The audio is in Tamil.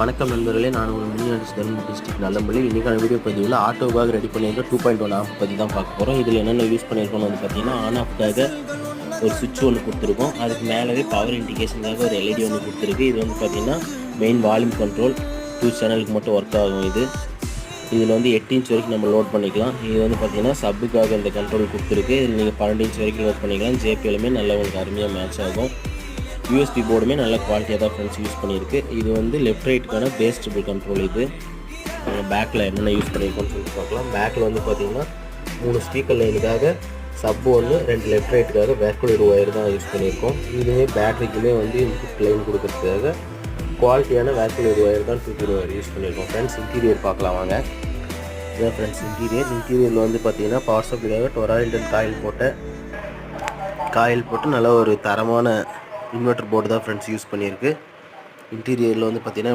வணக்கம் நண்பர்களே, நான் ஒரு மினியாடிஸ் தருமபுரி டிஸ்ட்ரிக்ட் நல்லம்பள்ளி. இன்றைக்கான வீடியோ பதிவில் ஆட்டோவாக ரெடி பண்ணியிருக்க 2.1 ஆம்ப் பற்றி தான் பார்க்க போகிறோம். இதில் என்னென்ன யூஸ் பண்ணியிருக்கோம்னு வந்து பார்த்தீங்கன்னா, ஆன் ஆஃப்காக ஒரு சுவிட்ச் ஒன்று கொடுத்துருக்கோம். அதுக்கு மேலவே பவர் இண்டிகேஷனுக்காக ஒரு எல்இடி ஒன்று கொடுத்துருக்கு. இது வந்து பார்த்தீங்கன்னா மெயின் வால்யூம் கண்ட்ரோல் 2 சேனலுக்கு மட்டும் ஒர்க் ஆகும். இதில் வந்து 8 இன்ச் வரைக்கும் நம்ம லோட் பண்ணிக்கலாம். இது வந்து பார்த்தீங்கன்னா சப்புக்காக இந்த கண்ட்ரோல் கொடுத்துருக்கு. இதில் நீங்கள் 12 இன்ச் வரைக்கும் லோட் பண்ணிக்கலாம். ஜேபிஎலுமே நல்லா உங்களுக்கு அருமையாக மேட்ச் ஆகும். யூஎஸ்பி போர்டுமே நல்ல குவாலிட்டியாக தான் ஃப்ரெண்ட்ஸ் யூஸ் பண்ணியிருக்கு. இது வந்து லெஃப்ட் ரைட்டுக்கான பேஸ் ட்ரிபிள் கண்ட்ரோல். இது பேக்கில் என்னென்ன யூஸ் பண்ணியிருக்கோம்னு சொல்லிட்டு பார்க்கலாம். பேக்கில் வந்து பார்த்திங்கன்னா 3 ஸ்பீக்கர் லைனுக்காக சப் ஒன்று, 2 லெஃப்ட் ரைட்டுக்காக வேர்க்குலர் ஒயர் தான் யூஸ் பண்ணியிருக்கோம். இதுவே பேட்டரிக்குமே வந்து இன்புட் லைன் கொடுக்கறதுக்காக குவாலிட்டியான வேர்க்குலர் ஒயர் தான் 2 ஒயர் யூஸ் பண்ணியிருக்கோம். ஃப்ரெண்ட்ஸ் இன்டீரியர் பார்க்கலாம் வாங்க. இதுதான் ஃப்ரெண்ட்ஸ் இன்டீரியரில் வந்து பார்த்திங்கன்னா பவர் சப்ளைக்காக டொராய்டன் காயில் போட்டு நல்ல ஒரு தரமான இன்வெர்ட்டர் போர்டு தான் ஃப்ரெண்ட்ஸ் யூஸ் பண்ணியிருக்கு. இன்டீரியரில் வந்து பார்த்திங்கன்னா